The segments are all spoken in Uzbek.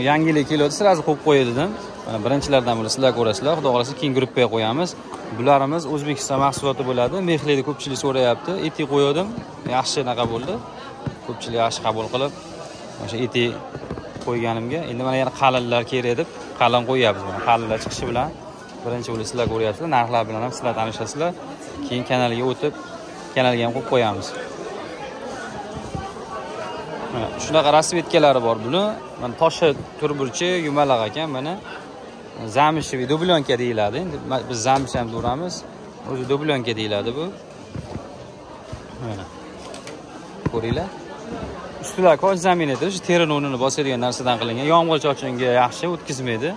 yangilik keladi, sirazi qo'yib qo'yadi dedim. Mana birinchilardan biri sizlar ko'rasizlar. Xudo xolasa keyin gruppaga qo'yamiz. Bularimiz O'zbekiston mahsuloti bo'ladi. Mexlikni ko'pchilik so'rayapti. Eti qo'ydim. Yaxshi naqa bo'ldi. Ko'pchilik yaxshi qabul qilib, o'sha eti qo'yganimga endi mana yana qalinlar kerak deb qalin qo'yapmiz. Mana qalinlar chiqishi bilan birinchi bo'lib sizlar ko'ryapsizlar. Narxlar bilan ham sizlar tanishasizlar. Keyin kanalga o'tib, kanalga ham qo'yib qo'yamiz. Shunaqa rasvetkalari bor buni. Mana toshi turburchi, yumaloq ekan, mana zamishiy dublonka deyiladi. Endi biz zamish ham duramiz. O'zi dublonka deyiladi bu. Mana ko'ringlar. Ustida ko'z zamin edi, shu teri nonini bosadigan narsadan qilingan. Yomg'ir chochinga yaxshi o'tkazmaydi.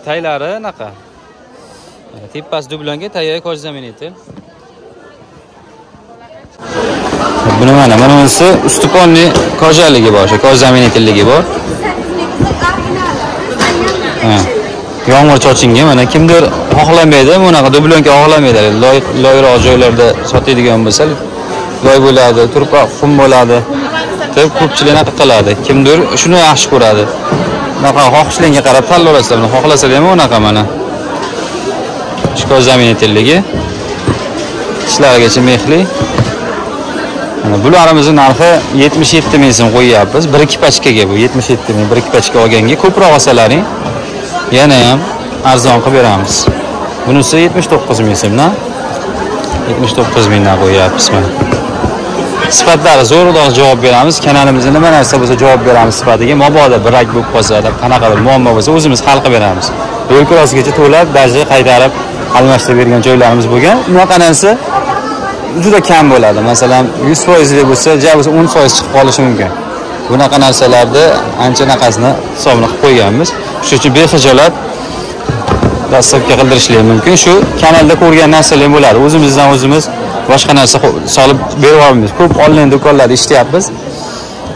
Taylari naqa. Tepasi dublonga, tayi ko'z zamin edi. Buni mana bunisi ustuponni kojaligi bor, ko'z zamin etiligi bor. Yomg'ir chochinga mana kimdir xohlamaydi, bunaqa dublonka xohlamaydi. Loyroq joylarda sotadigan bo'lsa, loy bo'ladi, turpoq qum bo'ladi deb ko'pchilik naqa qiladi. Kimdir shuni yaxshi ko'radi. Bunaqa xohishlarga qarab tanlaysiz. Buni xohlasalar ham unaqa mana. Ko'z zamin etiligi. Ishlarigacha mexli. Mana bularimizni narxi 77 ming so'm qo'yapmiz. 1-2 pachkaga bu 77 ming, 1-2 pachka olganga ko'proq olsalaring yana ham arzon qilib beramiz. Bunisi 79 ming so'mdan. 79 mingdan qo'yapmiz mana. Sifatlari zo'rroq javob beramiz. Kanalimizda nima narsa bo'lsa javob beramiz sifatiga. Mabodo birak bo'lib qolsa, qanaqadir muammo bo'lsa o'zimiz hal qilib beramiz. Yo'lkirosigacha to'lab, daji qaytarib almashtirib bergan joylarimiz bo'lgan. Bunaqa narsa juda kam bo'ladi. Masalan, 100% bo'lsa, bo'lsa 10% chiqib qolishi mumkin. Bunaqa narsalarda ancha naqasini hisobini qilib qo'yganmiz. Shuning uchun bexijolat dastlabki qildirishlar mumkin. Shu kanalda ko'rgan narsalar bo'ladi. O'zimizdan o'zimiz boshqa narsa solib berib olmaymiz. Ko'p onlayn do'konlarda ishlayapmiz.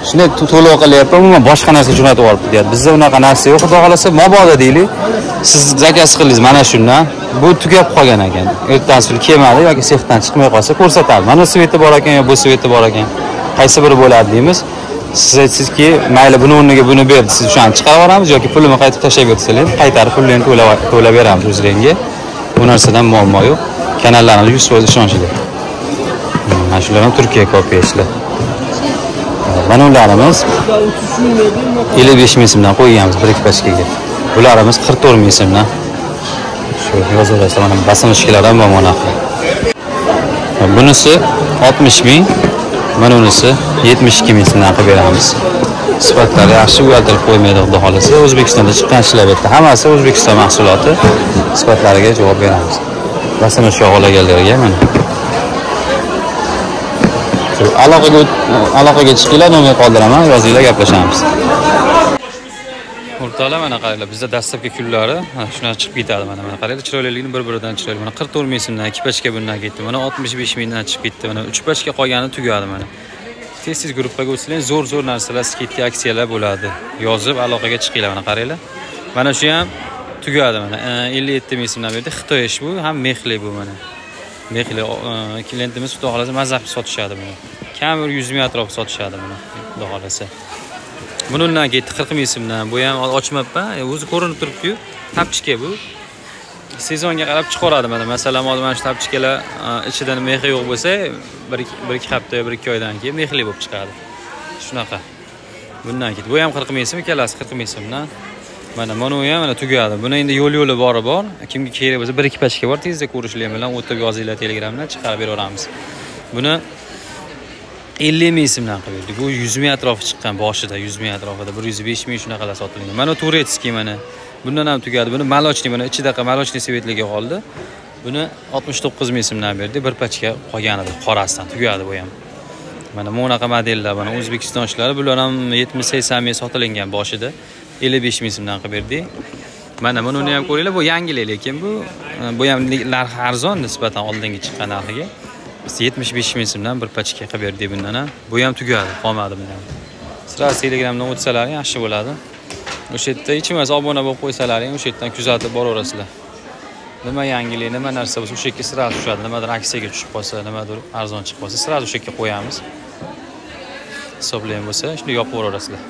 Shuni to'lov qilyapman, umuman boshqa narsa jo'natib olib deyapti. Bizda unaqa narsa yo'q. Xudo xolasa, mabodo deylik. Siz zakaz qildingiz mana shundan. Bu tugab qolgan ekan. Ertasi kelmadi yoki sexdan chiqmay qolsa ko'rsatadi. Mana sveti bor ekan yo bu sveti bor ekan. Qaysi biri bo'ladi deymiz. Siz aytsizki, mayli buni o'rniga buni berdi. Siz o'shani chiqarib yuboramiz yoki pulini qaytib tashlab bersangiz, qaytarib pulini to'lab beramiz o'zingizga. Bu narsadan muammo yo'q. Kanallarimiz 100% ishonchli. Mana shular ham Turkiya kopiyachlar. Mana ularimiz 55 ming so'mdan qo'yganmiz 1-2 pachkaga. Bularimiz 44 ming so'mdan. Shu yozaverasiz, mana basinishkilar ham bor mana. Bunisi 60 ming, mana unisi 72 ming so'mdan qilib beramiz. Sifatlari yaxshi, uyaltirib qo'ymaydi xudo xolasa. O'zbekistonda chiqqan ishlar bu yerda. Hammasi O'zbekiston mahsuloti. Sifatlariga javob beramiz. Basinishga olaganlarga mana. Aloqaga chiqinglar, nomer qoldiraman, yozinglar, gaplashamiz. O'rtoqlar, mana qaranglar, bizda dastlabki kunlari shunaqa chiqib ketadi mana. Mana qaranglar, chiroyliligini bir-biridan chiroyli. Mana 44 ming so'mdan 2 pachka bundan ketdi. Mana 65 mingdan chiqib ketdi. Mana 3 pachka qolgani tugadi mana. Tez-tez gruppaga o'tsanglar, zo'r narsalar, skidka aksiyalar bo'ladi. Yozib aloqaga chiqinglar, mana qaranglar. Mana shu ham tugadi mana. 57 ming so'mdan berdi. Xitoy ish bu, ham mexli bu mana. Mexli klientimiz xudo xolasa mazza qilib sotishadi buni. Kam 100 ming atrof sotishadi buni, xudo xolasa. Bundan ketdi 40 ming so'mdan. Bu ham ochmabman, o'zi ko'rinib turibdi-yu. Tapchika bu. Sezonga qarab chiqaradi mana. Masalan, mana shu tapchikalar ichidan mexi yo'q bo'lsa, 1-2 hafta yo 1-2 oydan keyin mexli bo'lib chiqadi. Shunaqa. Bundan ketdi. Bu ham 40 ming so'm, ikkalasi 40 ming so'mdan. Mana bu ham mana tugadi. Buni endi yo'l-yo'li bor. Kimga kerak bo'lsa 1-2 pachka bor, tezda ko'rishlar bilan o'tib yozinglar Telegramdan, chiqarib beraveramiz. Buni 50 ming so'mdan qildik. Bu 100 ming atrofi chiqqan boshida, 100 ming atrofida 105 ming shunaqalar sotilgan. Mana turetskiy mana. Bundan ham tugadi. Buni malochniy, mana ichidaqa malochniy svetligi qoldi. Buni 69 ming so'mdan berdik. Bir pachka qolgan edi, qorasidan tugadi bu ham. Mana bunaqa modellar, mana O'zbekiston ishlari, bular ham 70-80 ming sotilgan boshida. 55 ming so'mdan qilib berdik. Mana buni ham ko'ringlar, bu yangilik, lekin bu ham narxi arzon nisbatan oldingi chiqqan narxiga. Biz 75 ming so'mdan bir pachka qilib berdik bundan ham. Bu ham tugadi, qolmadi bundan. Sizlar Telegramdan o'tsalar yaxshi bo'ladi. O'sha yerda hech emas obuna bo'lib qo'ysalaring, o'sha yerdan kuzatib boraverasizlar. Nima yangilik, nima narsa bo'lsa o'sha yerga sira tushadi. Nimadir aksiyaga tushib qolsa, nimadir arzon chiqib qolsa, sira o'sha yerga qo'yamiz. Hisoblagan bo'lsa, shuni yopib boraverasizlar.